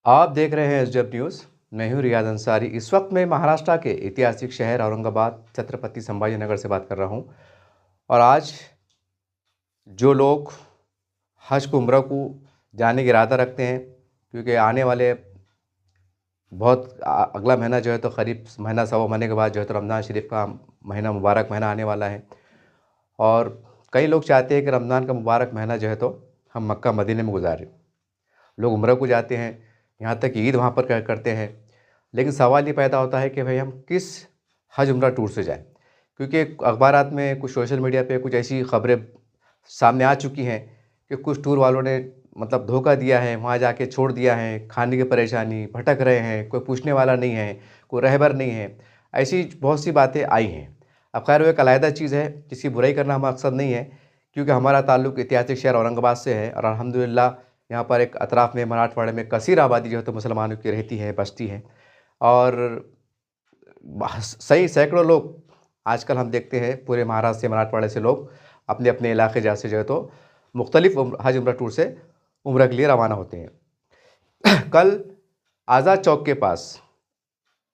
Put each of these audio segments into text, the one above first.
आप देख रहे हैं एसडीएफ न्यूज़। मैं हूं रियाज अंसारी। इस वक्त मैं महाराष्ट्र के ऐतिहासिक शहर औरंगाबाद छत्रपति संभाजी नगर से बात कर रहा हूं। और आज जो लोग हज को उम्रा को जाने का इरादा रखते हैं, क्योंकि आने वाले अगला महीना जो है तो करीब महीना सवा महीने के बाद जो है तो रमज़ान शरीफ का महीना, मुबारक महीना आने वाला है। और कई लोग चाहते हैं कि रमज़ान का मुबारक महीना जो है तो हम मक्का मदीने में गुजारें। लोग उम्रा को जाते हैं, यहाँ तक ईद वहाँ पर करते हैं। लेकिन सवाल ये पैदा होता है कि भाई हम किस हज उम्रा टूर से जाएं, क्योंकि अखबारात में, कुछ सोशल मीडिया पे कुछ ऐसी खबरें सामने आ चुकी हैं कि कुछ टूर वालों ने मतलब धोखा दिया है, वहाँ जाके छोड़ दिया है, खाने की परेशानी, भटक रहे हैं, कोई पूछने वाला नहीं है, कोई रहबर नहीं है। ऐसी बहुत सी बातें आई हैं। अब खैर वो एक अलहदा चीज़ है, किसी बुराई करना हमारा मकसद नहीं है, क्योंकि हमारा ताल्लुक़ ऐतिहासिक शहर औरंगाबाद से है। और अल्हम्दुलिल्लाह यहाँ पर एक अतराफ़ में, मराठवाड़े में कसीर आबादी जो है तो मुसलमानों की रहती है, बसती है। और सही सैकड़ों लोग आजकल हम देखते हैं पूरे महाराष्ट्र से, मराठवाड़े से लोग अपने अपने इलाके जैसे जो है तो मुख्तलिफ हज उम्रा टूर से उम्रा के लिए रवाना होते हैं। कल आज़ाद चौक के पास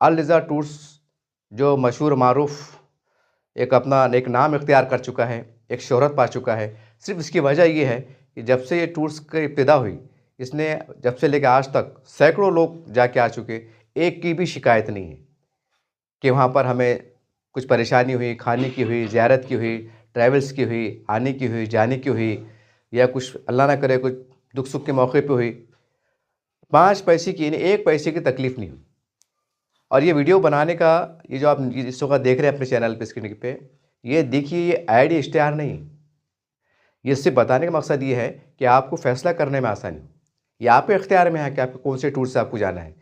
अल रिज़ा टूर्स, जो मशहूर मारूफ एक नाम इख्तियार कर चुका है, एक शोहरत पा चुका है, सिर्फ इसकी वजह ये है कि जब से ये टूर्स की इब्तिदा हुई, इसने जब से लेकर आज तक सैकड़ों लोग जाके आ चुके, एक की भी शिकायत नहीं है कि वहाँ पर हमें कुछ परेशानी हुई, खाने की हुई, ज़ियारत की हुई, ट्रैवल्स की हुई, आने की हुई, जाने की हुई, या कुछ अल्लाह ना करे कुछ दुख सुख के मौके पे हुई। 5 पैसे की, यानी 1 पैसे की तकलीफ़ नहीं हुई। और ये वीडियो बनाने का, ये जो आप इस वक्त देख रहे हैं अपने चैनल पे, स्क्रीन पे, ये देखिए, ये ऐड इश्तिहार नहीं है। ये सिर्फ बताने का मकसद ये है कि आपको फ़ैसला करने में आसानी हो। ये आपके इख्तियार में है कि आपको कौन से टूर से आपको जाना है।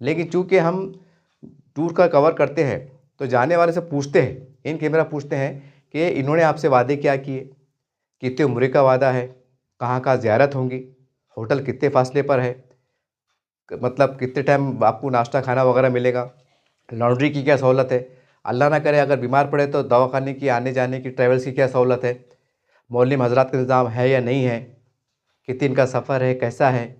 लेकिन चूँकि हम टूर का कवर करते हैं तो जाने वाले से पूछते हैं, इन कैमरा पूछते हैं कि इन्होंने आपसे वादे क्या किए, कितने उम्र का वादा है, कहाँ कहाँ ज़ियारत होंगी, होटल कितने फासले पर है, मतलब कितने टाइम आपको नाश्ता खाना वगैरह मिलेगा, लॉन्ड्री की क्या सहूलत है, अल्लाह ना करे अगर बीमार पड़े तो दवाखाने की आने जाने की, ट्रैवल्स की क्या सहूलत है, मौलवी हज़रात का इंतज़ाम है या नहीं है, कितने दिन का सफ़र है, कैसा है,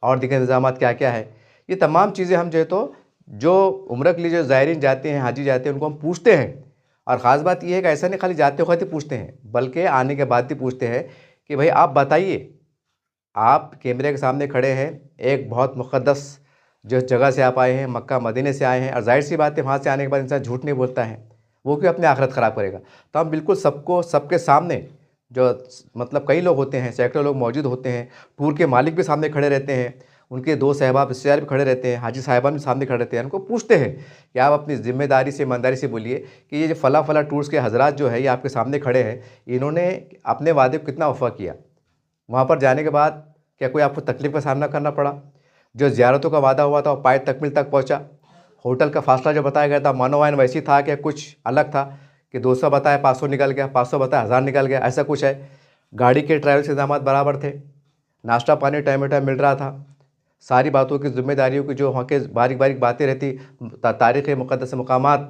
और दीगर इंतज़ामात क्या क्या है। ये तमाम चीज़ें हम जो है तो जो उम्रा के लिए जो ज़ायरीन जाते हैं, हाजी जाते हैं, उनको हम पूछते हैं। और ख़ास बात यह है कि ऐसा नहीं खाली जाते वक्त ही पूछते हैं, बल्कि आने के बाद भी पूछते हैं कि भाई आप बताइए, आप कैमरे के सामने खड़े हैं, एक बहुत मुक़द्दस जिस जगह से आप आए हैं, मक्का मदीने से आए हैं, और ज़ाहिर सी बात है वहाँ से आने के बाद इंसान झूठ नहीं बोलता है, वो क्यों अपनी आखिरत ख़राब करेगा। तो हम बिल्कुल सबको, सबके सामने जो मतलब कई लोग होते हैं, सैकड़ों लोग मौजूद होते हैं, टूर के मालिक भी सामने खड़े रहते हैं, उनके दोस्त अहबाब रिश्तेदार भी खड़े रहते हैं, हाजी साहिबान भी सामने खड़े रहते हैं। उनको पूछते हैं कि आप अपनी ज़िम्मेदारी से, ईमानदारी से बोलिए कि ये जो फ़ला टूर्स के हज़रात जो है ये आपके सामने खड़े हैं, इन्होंने अपने वादे को कितना वफ़ा किया। वहाँ पर जाने के बाद क्या कोई आपको तकलीफ़ का सामना करना पड़ा? जो ज़ियारतों का वादा हुआ था वो पाए तकमील तक पहुँचा? होटल का फासला जो बताया गया था मानोवान वैसी था कि कुछ अलग था, कि 200 बताया 500 निकल गया, 500 बताया 1000 निकल गया, ऐसा कुछ है। गाड़ी के ट्रैवल के इंतजाम बराबर थे, नाश्ता पानी टाइम टाइम मिल रहा था। सारी बातों की, ज़िम्मेदारियों की जो वहाँ के बारीक बारीक बातें रहती, तारीख़ मुक़द्दस मकामात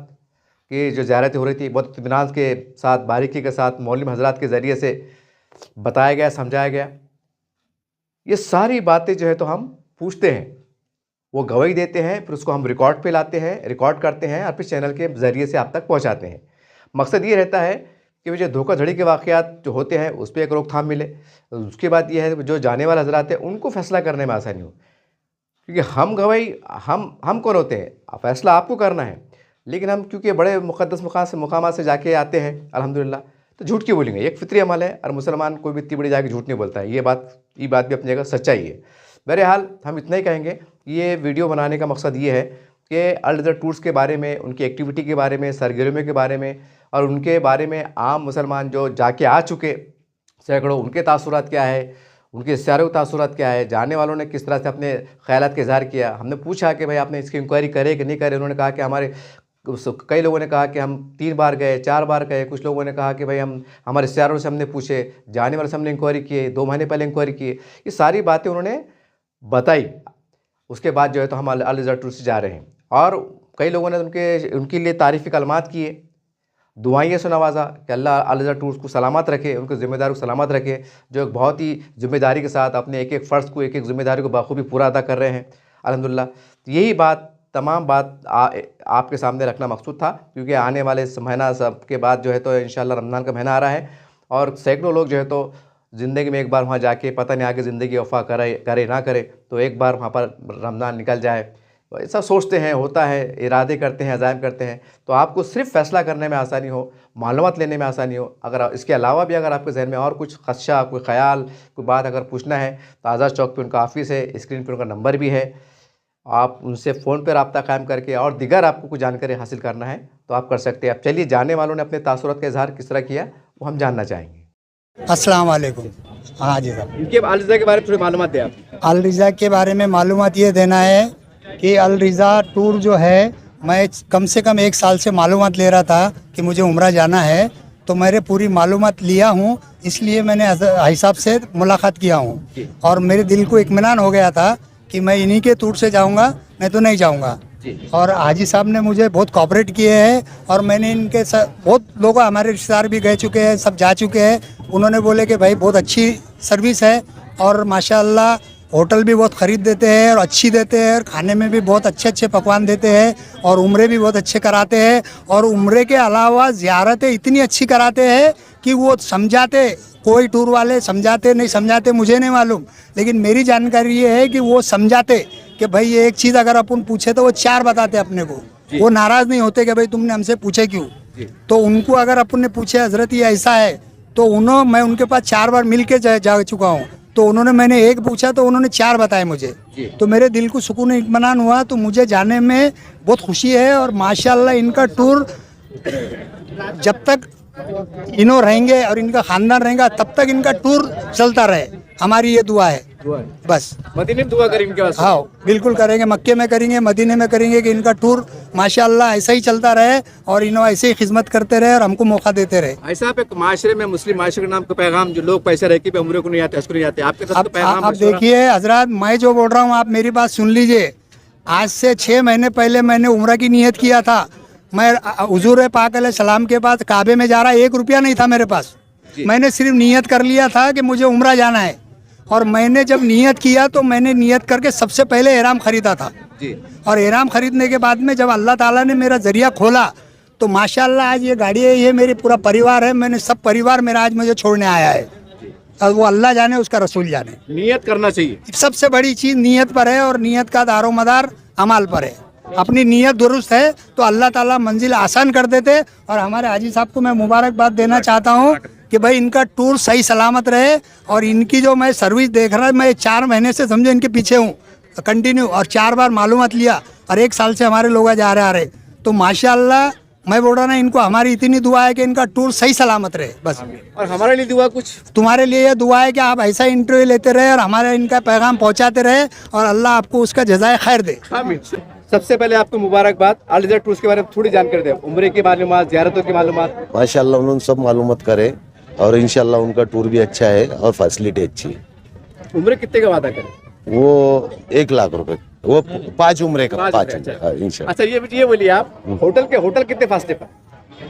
की जो ज़ियारतें हो रही थी, बहुत इत्मीनान के साथ, बारीकी के साथ मौलवी हज़रात के ज़रिए से बताया गया, समझाया गया। ये सारी बातें जो है तो हम पूछते हैं, वो गवाही देते हैं, फिर उसको हम रिकॉर्ड पे लाते हैं, रिकॉर्ड करते हैं, और फिर चैनल के ज़रिए से आप तक पहुंचाते हैं। मकसद ये रहता है कि वो जो धोखाधड़ी के वाक़यात जो होते हैं उस पर एक रोकथाम मिले। उसके बाद ये है जो जाने वाले हज़रात हैं उनको फ़ैसला करने में आसानी हो, क्योंकि हम गवाही, हम कौन होते हैं, फ़ैसला आपको करना है। लेकिन हम क्योंकि बड़े मुक़द्दस मुक़ामात से जाके आते हैं अल्हम्दुलिल्लाह, तो झूठ क्यों बोलेंगे? एक फ़ितरी अमल है, और मुसलमान कोई भी इतनी बड़ी जाके झूठ नहीं बोलता है। ये बात भी अपनी जगह सच्चाई है। बहरहाल हम इतना ही कहेंगे, ये वीडियो बनाने का मकसद ये है कि अल रिज़ा टूर्स के बारे में, उनकी एक्टिविटी के बारे में, सरगर्मियों के बारे में, और उनके बारे में आम मुसलमान जो जाके आ चुके सैकड़ों, उनके तासुरात क्या है, उनके रिश्तेदारों के तासुरात क्या है, जाने वालों ने किस तरह से अपने ख़यालात का इज़हार किया। हमने पूछा कि भाई आपने इसकी इंक्वायरी करे कि नहीं करे। उन्होंने कहा कि कई लोगों ने कहा कि हम 3 बार गए, 4 बार गए। कुछ लोगों ने कहा कि भाई हमारे रिश्तेदारों से हमने पूछे, जाने वाले से हमने इंक्वायरी किए, 2 महीने पहले इंक्वायरी किए। ये सारी बातें उन्होंने बताई। उसके बाद जो है तो हम अल रिज़ा टूर से जा रहे हैं, और कई लोगों ने उनके लिए तारीफ़ी कलमात किए, दुआएँ से नवाजा कि अल्लाह अल रिज़ा टूर्स को सलामत रखे, उनके ज़िम्मेदार को सलामत रखे, जो एक बहुत ही ज़िम्मेदारी के साथ अपने एक एक फ़र्ज़ को, एक एक ज़िम्मेदारी को बाखूबी पूरा अदा कर रहे हैं। अल्हम्दुलिल्लाह। तो यही बात, तमाम बात आपके सामने रखना मकसूद था, क्योंकि आने वाले इस महीना सब के बाद जो है तो इंशाल्लाह रमज़ान का महीना आ रहा है, और सैकड़ों लोग जो है तो ज़िंदगी में एक बार वहाँ जाके, पता नहीं आगे ज़िंदगी वफ़ा करे ना करे, तो एक बार वहाँ पर रमज़ान निकल जाए, ऐसा सोचते हैं, होता है, इरादे करते हैं, अज़ाइम करते हैं। तो आपको सिर्फ़ फ़ैसला करने में आसानी हो, मालूमात लेने में आसानी हो। अगर इसके अलावा भी अगर आपके ज़हन में और कुछ ख़दशा, कोई ख़याल, कोई बात अगर पूछना है, तो आज़ाद चौक पे उनका ऑफ़िस है, स्क्रीन पे उनका नंबर भी है। आप उनसे फ़ोन पर रब्ता कायम करके और दीगर आपको कुछ जानकारी हासिल करना है तो आप कर सकते हैं। अब चलिए, जाने वालों ने अपने तासुरात का इज़हार किस तरह किया, वो हम जानना चाहेंगे। अस्सलाम वालेकुम। हाँ जी साहब, इनके अल रज़ा के बारे में थोड़ी मालूमात दें आप। अल रज़ा के बारे में मालूमात ये देना है कि अल रज़ा टूर जो है, मैं कम से कम 1 साल से मालूमात ले रहा था कि मुझे उम्रा जाना है, तो मैंने पूरी मालूमात लिया हूँ, इसलिए मैंने भाई साहब से मुलाकात किया हूँ और मेरे दिल को इत्मीनान हो गया था कि मैं इन्हीं के टूर से जाऊँगा, मैं तो नहीं जाऊँगा। और हाजी साहब ने मुझे बहुत कोऑपरेट किए हैं और मैंने इनके बहुत लोग, हमारे रिश्तेदार भी गए चुके हैं, सब जा चुके हैं। उन्होंने बोले कि भाई बहुत अच्छी सर्विस है और माशाल्लाह होटल भी बहुत ख़रीद देते हैं और अच्छी देते हैं और खाने में भी बहुत अच्छे अच्छे पकवान देते हैं और उम्रे भी बहुत अच्छे कराते हैं और उम्रे के अलावा ज़ियारतें इतनी अच्छी कराते हैं कि वो समझाते, कोई टूर वाले समझाते नहीं समझाते मुझे नहीं मालूम, लेकिन मेरी जानकारी ये है कि वो समझाते कि भाई ये एक चीज़ अगर अपन पूछे तो वो 4 बताते अपने को, वो नाराज़ नहीं होते कि भाई तुमने हमसे पूछे क्यों। तो उनको अगर अपन ने पूछे हज़रत ये ऐसा है, तो मैं उनके पास 4 बार मिल के जा चुका हूँ, तो उन्होंने, मैंने एक पूछा तो उन्होंने 4 बताए मुझे, तो मेरे दिल को सुकून इत्मीनान हुआ। तो मुझे जाने में बहुत खुशी है और माशाल्लाह इनका टूर जब तक इन्हों रहेंगे और इनका ख़ानदान रहेगा तब तक इनका टूर चलता रहे, हमारी ये दुआ है बस। मदीने में दुआ करें इनके वास्ते। हाँ बिल्कुल करेंगे, मक्के में करेंगे, मदीने में करेंगे कि इनका टूर माशाल्लाह ऐसा ही चलता रहे और इन्हों ऐसे ही खिदमत करते रहे और हमको मौका देते रहे। ऐसा आप एक माशरे में, मुस्लिम माशरे के नाम का पैगाम, जो लोग पैसे रह के उम्रे को नहीं आते, उसको नहीं आते, आपके तरफ पैगाम। आप देखिए हजरत, मैं जो बोल रहा हूँ आप मेरी बात सुन लीजिए। आज से 6 महीने पहले मैंने उम्रा की नीयत किया था। मैं हुजूर पाक अलैहिस्सलाम के पास काबे में जा रहा, 1 रुपया नहीं था मेरे पास। मैंने सिर्फ नीयत कर लिया था कि मुझे उम्रा जाना है और मैंने जब नीयत किया तो मैंने नीयत करके सबसे पहले एहराम खरीदा था और एहराम खरीदने के बाद में जब अल्लाह ताला ने मेरा जरिया खोला तो माशाल्लाह आज ये गाड़ी है, ये मेरी पूरा परिवार है, मैंने सब परिवार मेरा आज मुझे छोड़ने आया है और वो अल्लाह जाने, उसका रसूल जाने। नियत करना चाहिए, सबसे बड़ी चीज़ नियत पर है और नियत का दारो मदार अमाल पर है। अपनी नियत दुरुस्त है तो अल्लाह ताला मंजिल आसान कर देते। और हमारे हाजी साहब को मैं मुबारकबाद देना चाहता हूँ कि भाई इनका टूर सही सलामत रहे और इनकी जो मैं सर्विस देख रहा, मैं 4 महीने से समझो इनके पीछे हूँ कंटिन्यू और 4 बार मालूमात लिया और 1 साल से हमारे लोग जा रहे आ रहे, तो माशाल्लाह मैं बोल रहा ना, इनको हमारी इतनी दुआ है कि इनका टूर सही सलामत रहे बस। और हमारे लिए दुआ, कुछ तुम्हारे लिए ये दुआ है कि आप ऐसा इंटरव्यू लेते रहे और हमारे इनका पैगाम पहुँचाते रहे और अल्लाह आपको उसका जज़ाए खैर दे। सबसे पहले आपको मुबारकबाद। अल रज़ा टूर्स के बारे में थोड़ी जानकारी दें, उम्रे की मालूमात, ज़ियारतों की मालूमात। माशाल्लाह उन्होंने सब मालूमात करे और इंशाल्लाह उनका टूर भी अच्छा है और फैसिलिटी अच्छी है। उम्रे कितने का वादा करें? वो 1 लाख रुपए, वो 5 उम्रे का 5 इंशाल्लाह। अच्छा ये बोलिए आप, होटल कितने फासले पर?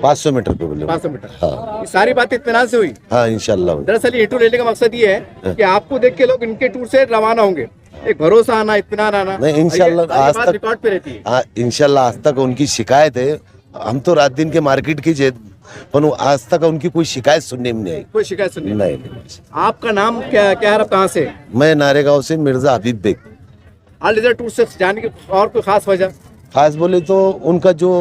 500 मीटर पे बोले। 500 मीटर। हाँ, ये सारी बातें इत्मीनान से हुई। हाँ इंशाल्लाह। दरअसल ये टूर लेने का मकसद ये है कि आपको देख के लोग इनके टूर से रवाना होंगे, एक भरोसा आना, इत्मीनान आना। नहीं इंशाल्लाह आज तक रिकॉर्ड पे रहती है। हाँ इंशाल्लाह आज तक उनकी शिकायत है, हम तो रात दिन के मार्केट की पर आज तक उनकी कोई शिकायत सुनने में नहीं आई। कोई शिकायत सुनने नहीं। आपका नाम क्या है, आप कहाँ से? मैं नारेगांव से मिर्जा हबीब बेग। अल रज़ा टूर से जाने की और कोई खास वजह? खास बोले तो उनका जो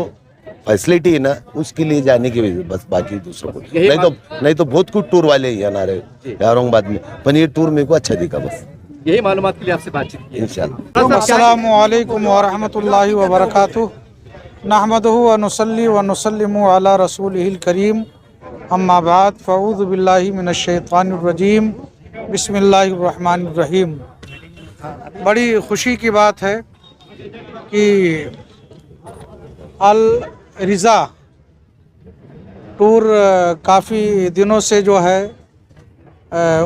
फैसिलिटी है ना, उसके लिए जाने की वजह, बस बाकी दूसरों को नहीं तो बहुत कुछ टूर वाले हैं नारे औरंगाबाद में, पर ये टूर मेरे को अच्छा दिखा बस। यही मालूमात के लिए आपसे बातचीत इंशाल्लाह। अस्सलामु अलैकुम व रहमतुल्लाहि व बरकातुहू। नहमदुहु व नुसल्ली व नुसल्लिमु अला रसूलिहिल करीम, अम्मा बाद, फ़अऊज़ु बिल्लाहि मिनश शैतानिर रजीम, बिस्मिल्लाहिर रहमानिर रहीम। बड़ी खुशी की बात है कि अल रज़ा टूर काफ़ी दिनों से जो है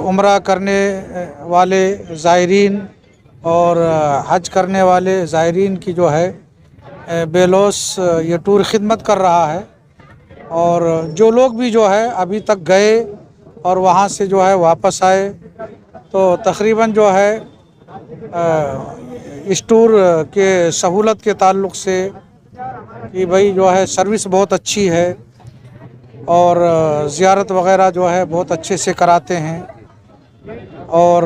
उम्रा करने वाले ज़ायरीन और हज करने वाले ज़ायरीन की जो है बेलौस ये टूर खिदमत कर रहा है। और जो लोग भी जो है अभी तक गए और वहाँ से जो है वापस आए, तो तकरीबन जो है इस टूर के सहूलत के ताल्लुक़ से कि भाई जो है सर्विस बहुत अच्छी है और ज़ियारत वगैरह जो है बहुत अच्छे से कराते हैं और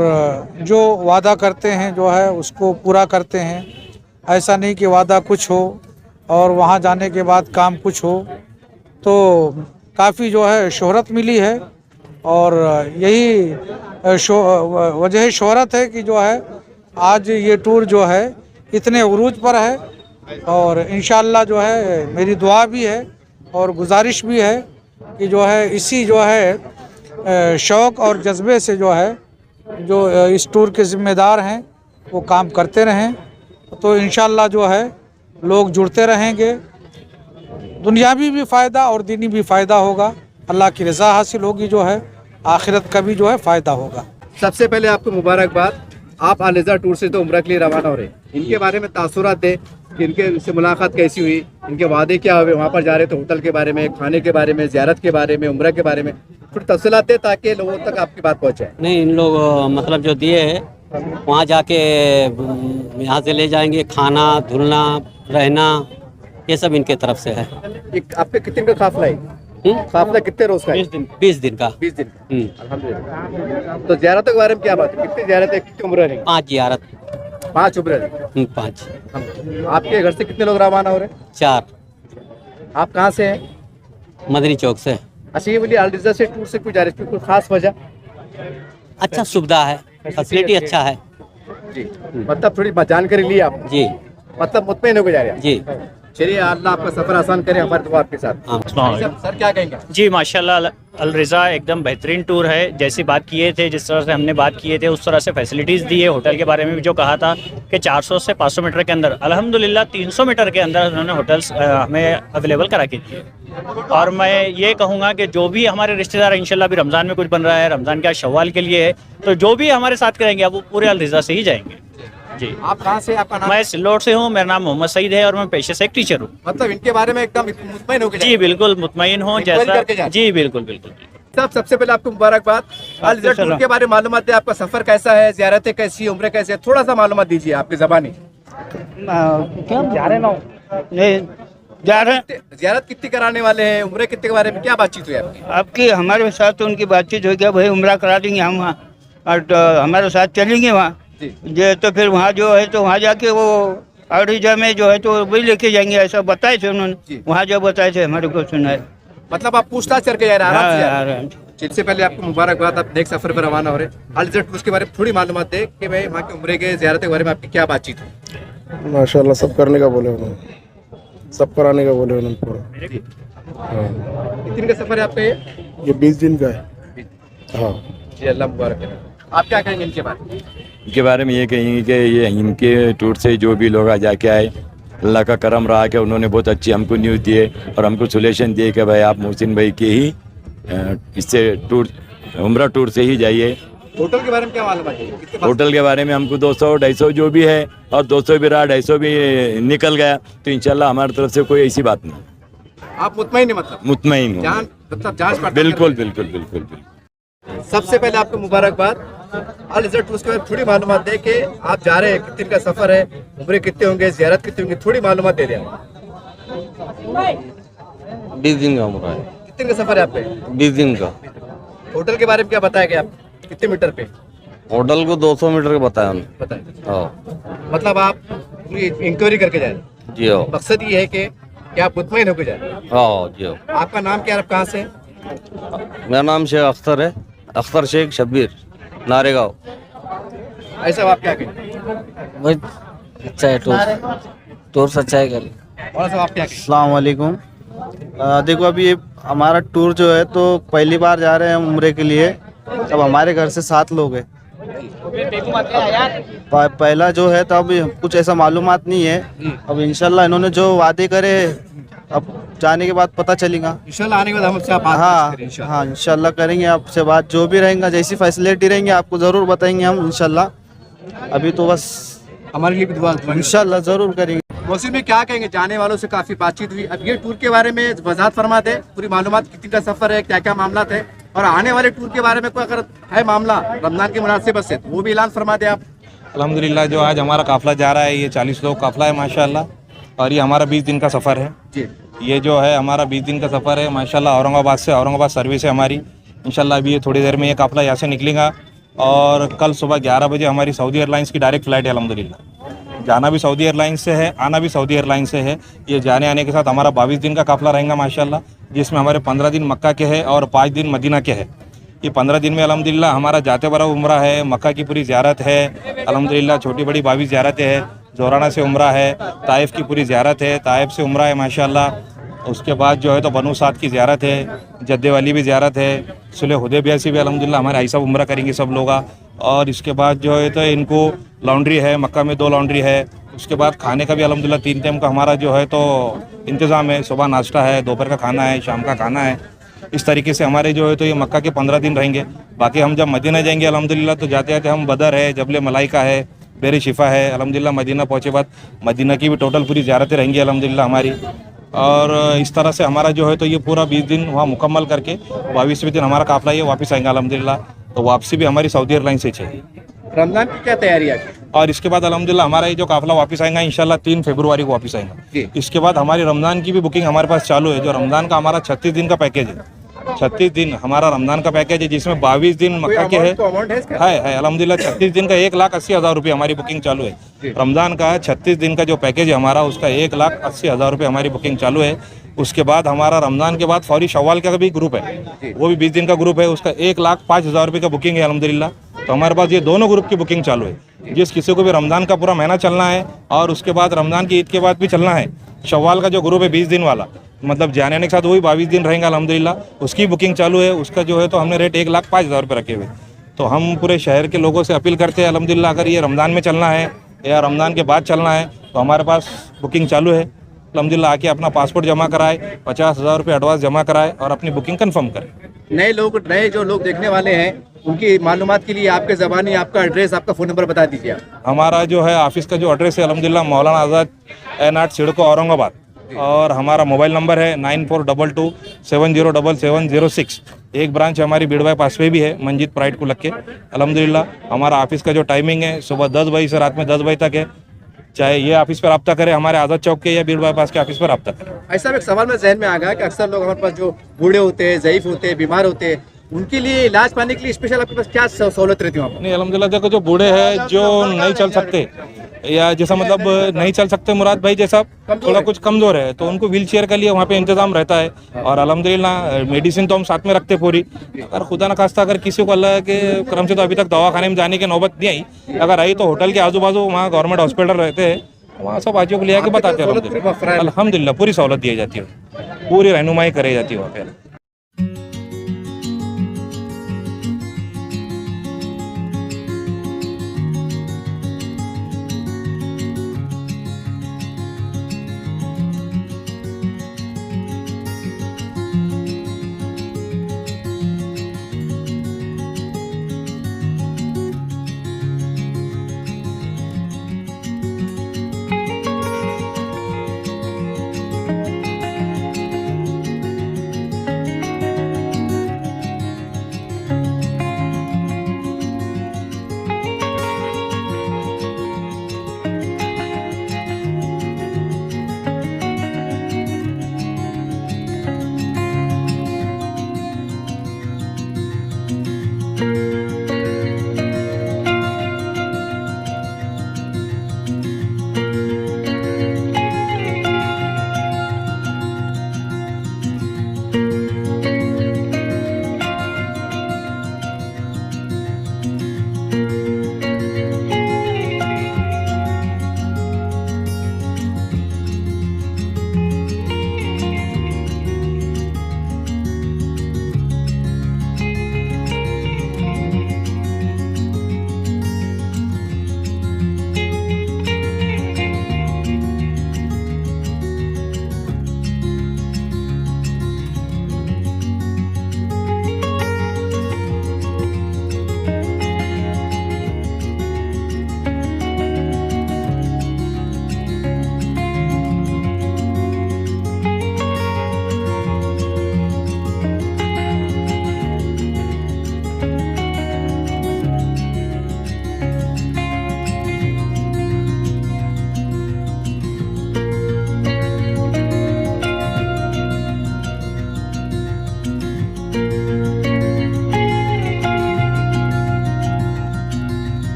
जो वादा करते हैं जो है उसको पूरा करते हैं। ऐसा नहीं कि वादा कुछ हो और वहाँ जाने के बाद काम कुछ हो। तो काफ़ी जो है शोहरत मिली है और यही वजह शोहरत है कि जो है आज ये टूर जो है इतने उरूज पर है और इंशाअल्लाह जो है मेरी दुआ भी है और गुजारिश भी है कि जो है इसी जो है शौक़ और जज्बे से जो है जो इस टूर के ज़िम्मेदार हैं वो काम करते रहें तो इंशाअल्लाह जो है लोग जुड़ते रहेंगे। दुनियावी भी फ़ायदा और दीनी भी फ़ायदा होगा, अल्लाह की रज़ा हासिल होगी जो है, आखिरत का भी जो है फ़ायदा होगा। सबसे पहले आपको मुबारकबाद, आप अल रिज़ा टूर से तो उम्रा के लिए रवाना हो रहे हैं। इनके बारे में तासुरात दें कि इनके से मुलाकात कैसी हुई, इनके वादे क्या हुए, वहाँ पर जा रहे तो होटल के बारे में, खाने के बारे में, ज़ियारत के बारे में, उम्रा के बारे में थोड़ी तफसीलात दें ताकि लोगों तक आपकी बात पहुँचे। नहीं, इन लोग मतलब जो दिए है वहाँ जाके यहाँ से ले जाएंगे, खाना, धुलना, रहना, ये सब इनके तरफ से है। एक आपके कितने का काफिला है? काफिला कितने रोज का है? 20 दिन का। 20 दिन का। अल्हम्दुलिल्लाह। तो ज़ियारतों के बारे में क्या बात है? कितनी ज़ियारत है, कितनी उम्र है? 5 ज़ियारत। 5 उम्र है? 5। आपके घर से कितने लोग रवाना हो रहे हैं? 4। आप कहाँ से हैं? मदनी चौक से। अच्छा, ये बोलिए अल रिज़ा से टूर से क्यों जा रहे हैं? कोई खास वजह? अच्छा सुविधा है, फैसिलिटी अच्छा है जी। मतलब थोड़ी जानकारी ली आप? जी। मतलब मुतमईन होकर जा रहे हैं? जी। चलिए, अल्लाह आपका सफर आसान करे, हमारे दुआ आपके साथ। हाँ। सर क्या कहेंगे? जी माशाल्लाह, अल रिज़ा एकदम बेहतरीन टूर है। जैसी बात किए थे, जिस तरह से हमने बात किए थे, उस तरह से फैसिलिटीज़ दी है। होटल के बारे में भी जो कहा था कि 400 से 500 मीटर के अंदर, अल्हम्दुलिल्लाह 300 मीटर के अंदर उन्होंने होटल्स हमें अवेलेबल करा के दिए। और मैं ये कहूँगा कि जो भी हमारे रिश्तेदार इंशाल्लाह भी रमज़ान में कुछ बन रहा है, रमज़ान का शव्वाल के लिए है, तो जो भी हमारे साथ करेंगे अब वो पूरे अल रिज़ा से ही जाएंगे। जी। आप कहाँ से? आपका नाम? मैं सिल्लोड से हूँ, मेरा नाम मोहम्मद सईद है और मैं पेशे से एक टीचर हूँ। मतलब इनके बारे में एकदम मुतमईन होकर जी बिल्कुल मुतमईन हूँ। जैसा जी बिल्कुल बिल्कुल। साहब, सबसे पहले आपको मुबारकबाद। अल रिज़ा टूर के बारे में मालूमात दें। आपका सफर कैसा है, ज़ियारतें कैसी, उम्र कैसी है, थोड़ा सा मालूमात दीजिए आपकी ज़बानी। ज़ियारत कितनी कराने वाले हैं, उम्र कितने के बारे में क्या बातचीत हुई आपकी? आपकी हमारे साथ तो उनकी बातचीत हो गया, भाई उम्रा करा देंगे हम वहाँ और तो हमारे साथ चलेंगे वहाँ जो, तो फिर वहाँ जो है तो वहाँ जाके वो अल रिज़ा में जो है तो वही लेके जाएंगे, ऐसा बताए थे उन्होंने। वहाँ जो बताए थे हमारे को सुना है। मतलब आप पूछताछ करके जा रहे हैं? आराम से जा रहे हैं। आराम से। इससे पहले आपको मुबारकबाद, आप नेक्स्ट सफर पर रवाना हो रहे हैं। अल रिज़ा टूर के बारे में थोड़ी मालूमात दें कि भाई वहाँ के उम्र के, ज़ियारत के बारे में आपकी क्या बातचीत हुई? माशाल्लाह सब करने का बोले उन्होंने, सब कराने का बोले उन्होंने पूरा। हाँ। कितने का सफर है आपका ये 20 दिन का है। हाँ जी, अल्लाह मुबारक करे। आप क्या कहेंगे इनके बारे में? इनके बारे में ये कहेंगे कि ये इनके टूर से जो भी लोग जाके आए, अल्लाह का करम रहा कि उन्होंने बहुत अच्छी हमको न्यूज़ दिए और हमको सोल्यूशन दिए कि भाई आप मोहसिन भाई के ही इससे टूर, उम्रा टूर से ही जाइए। होटल के बारे में क्या मालूम है? होटल के बारे में हमको 200-250 जो भी है और 200 भी रहा, 250 भी निकल गया तो इंशाल्लाह हमारी तरफ से कोई ऐसी बात नहीं। आप मुतमईन है? मतलब मुतमईन हूँ, मतलब जांच पड़ताल बिल्कुल कर रहे बिल्कुल बिल्कुल बिल्कुल। हैं। सबसे पहले आपको मुबारकबाद। अल रिज़ा टूर के बारे में थोड़ी मालूमात दे कि आप जा रहे हैं, कितने का सफर है, उम्र कितने होंगे, ज़ियारत कितनी होंगी, थोड़ी मालूमात दे दें। 20 दिन का उम्र है। कितने का सफर है आप पे? 20 दिन का। होटल के बारे में क्या बताया गया? आप कितने मीटर पे? होटल को 200 मीटर का बताया उन्होंने। बताए। हाँ मतलब आप पूरी इंक्वायरी करके जा रहे हैं? जी हाँ। मकसद ये है कि आप मुतमईन होकर जा रहे हैं। हाँ जी हाँ। आपका नाम क्या है, आप कहाँ से? मेरा नाम शेख अख्तर है, अख्तर शेख शब्बीर, नारेगांव। ऐसा आप क्या कहें? भाई अच्छा है टूर सच्चा है कर। और सब आप क्या कहें? अस्सलाम वालेकुम। देखो अभी ये हमारा टूर जो है तो पहली बार जा रहे हैं उम्रे के लिए। अब हमारे घर से 7 लोग हैं। पहला जो है तो अब कुछ ऐसा मालूमात नहीं है। अब इंशाल्लाह इन्होंने जो वादे करे अब जाने के बाद पता चलेगा। इंशाल्लाह आने के बाद हम आपसे बात करेंगे। हाँ इंशाल्लाह करेंगे आपसे बात, जो भी रहेगा जैसी फैसिलिटी रहेंगी आपको ज़रूर बताएंगे हम इंशाल्लाह। अभी तो बस हमारे लिए भी दुआ इंशाल्लाह ज़रूर करेंगे। मौसम में क्या कहेंगे? जाने वालों से काफ़ी बातचीत हुई, अब ये टूर के बारे में वजाहत फरमा दे, पूरी मालूमात, कितनी का सफ़र है, क्या क्या मामला है, और आने वाले टूर के बारे में कोई अगर है मामला रमज़ान के मुनासिबत से तो वो भी ऐलान फरमा दे आप। अल्हम्दुलिल्लाह जो आज हमारा काफ़िला जा रहा है, ये 40 लोग काफ़िला है माशाल्लाह, और ये हमारा 20 दिन का सफ़र है। जी ये जो है हमारा 20 दिन का सफ़र है माशाल्लाह। औरंगाबाद से, औरंगाबाद सर्विस है हमारी इंशाल्लाह। अभी ये थोड़ी देर में ये काफ़िला यहाँ से निकलेगा और कल सुबह 11 बजे हमारी सऊदी एयरलाइंस की डायरेक्ट फ़्लाइट है अल्हम्दुलिल्लाह। जाना भी सऊदी एयरलाइंस से है, आना भी सऊदी एयरलाइंस से है। ये जाने आने के साथ हमारा 22 दिन का काफ़िला रहेगा माशाल्लाह, जिसमें हमारे 15 दिन मक्का के हैं और 5 दिन मदीना के हैं। ये 15 दिन में अल्हम्दुलिल्लाह हमारा जाते बरा उम्रा है, मक्का की पूरी ज़ियारत है अल्हम्दुलिल्लाह, छोटी बड़ी 22 ज़ियारतें हैं। जोराना से उम्रा है, ताइफ की पूरी ज़ियारत है, ताइफ से उम्रा है माशाल्लाह। उसके बाद जो है तो बनु साद की ज़ियारत है, जद्दे वाली भी ज़ियारत है, सुलह हुदैबिया से भी अल्हम्दुलिल्लाह हमारे भाई साहब उम्रा करेंगे सब लोग। और इसके बाद जो है तो इनको लॉन्ड्री है, मक्का में 2 लॉन्ड्री है। उसके बाद खाने का भी अल्हम्दुलिल्लाह 3 टाइम का हमारा जो है तो इंतज़ाम है। सुबह नाश्ता है, दोपहर का खाना है, शाम का खाना है। इस तरीके से हमारे जो है तो ये मक्का के 15 दिन रहेंगे। बाकी हम जब मदीना जाएंगे अल्हम्दुलिल्लाह तो जाते जाते हम बदर है, जबल मलाइका है, बेर शिफा है अल्हम्दुलिल्लाह। मदीना पहुँचे बाद मदीना की भी टोटल पूरी ज़ियारतें रहेंगी अल्हम्दुलिल्लाह हमारी। और इस तरह से हमारा जो है तो ये पूरा 20 दिन वहाँ मुकम्मल करके 22वें दिन हमारा काफ़िला ये वापस आएंगे अल्हम्दुलिल्लाह। तो वापसी भी हमारी सऊदी एयरलाइन से चाहिए। रमज़ान की क्या तैयारी है आपकी? और इसके बाद अल्हम्दुलिल्लाह हमारा ये जो काफ़िला वापस आएगा इंशाल्लाह 3 फरवरी को वापस आएगा। इसके बाद हमारी रमज़ान की भी बुकिंग हमारे पास चालू है। जो रमज़ान का हमारा 36 दिन का पैकेज है, 36 दिन हमारा रमज़ान का पैकेज है, जिसमें 22 दिन मक्का के है अल्हम्दुलिल्लाह। 36 दिन का 1,80,000 रुपये हमारी बुकिंग चालू है। रमज़ान का 36 दिन का जो पैकेज है हमारा, उसका 1,80,000 रुपये हमारी बुकिंग चालू है। उसके बाद हमारा रमज़ान के बाद फौरी शव्वाल का भी ग्रुप है, वो भी 20 दिन का ग्रुप है, उसका 1,05,000 रुपये का बुकिंग है अल्हम्दुलिल्लाह। तो हमारे पास ये दोनों ग्रुप की बुकिंग चालू है। जिस किसी को भी रमज़ान का पूरा महीना चलना है और उसके बाद रमज़ान की ईद के बाद भी चलना है, शव्वाल का जो ग्रुप है 20 दिन वाला, मतलब जाने आने के साथ वही 22 दिन रहेंगे अल्हम्दुलिल्लाह, उसकी बुकिंग चालू है। उसका जो है तो हमने रेट 1,05,000 रुपये रखे हुए। तो हम पूरे शहर के लोगों से अपील करते हैं अल्हम्दुलिल्लाह, अगर ये रमज़ान में चलना है या रमज़ान के बाद चलना है तो हमारे पास बुकिंग चालू है अल्हम्दुलिल्लाह। आके अपना पासपोर्ट जमा कराए, 50,000 रुपये एडवांस जमा कराए और अपनी बुकिंग कंफर्म करें। नए जो लोग देखने वाले हैं उनकी मालूमात के लिए आपके ज़बानी आपका एड्रेस, आपका फ़ोन नंबर बता दीजिए आप। हमारा जो है ऑफिस का जो एड्रेस है अल्हम्दुलिल्लाह मौलाना आज़ाद N8 सिडको औरंगाबाद, और हमारा मोबाइल नंबर है 9422707706। एक ब्रांच हमारी बीड़ बाईपास पे भी है, मंजिद प्राइड को लग के अल्हम्दुलिल्लाह। हमारा ऑफिस का जो टाइमिंग है सुबह 10 बजे से रात में 10 बजे तक है। चाहे ये ऑफिस पर रब्ता करें हमारे आज़ाद चौक के या बीड़ बाईपास के ऑफिस पर रब्ता करें। ऐसा एक सवाल मेरे जहन में आ गया कि अक्सर लोग हमारे पास जो बूढ़े होते हैं, ज़ईफ़ होते हैं, बीमार होते हैं, उनके लिए इलाज पाने के लिए स्पेशल आपके पास क्या सहूलत रहती है वहाँ पर? नहीं अल्हम्दुलिल्लाह, देखो जो बूढ़े हैं जो नहीं चल सकते या जैसा मतलब नहीं चल सकते मुराद भाई जैसा थोड़ा कुछ कमज़ोर है, तो उनको व्हील चेयर के लिए वहाँ पे इंतज़ाम रहता है। और अल्हम्दुलिल्लाह मेडिसिन तो हम साथ में रखते पूरी। अगर खुदा न खास्ता अगर किसी को अल्लाह के करम से तो अभी तक दवाखाने में जाने की नौबत नहीं आई, अगर आई तो होटल के आजू बाजू वहाँ गवर्नमेंट हॉस्पिटल रहते हैं, वहाँ सब हाजियों को ले आके बताते हैं अल्हम्दुलिल्लाह। पूरी सहूलत दी जाती है, पूरी रहनुमाई कराई जाती है वहाँ पे।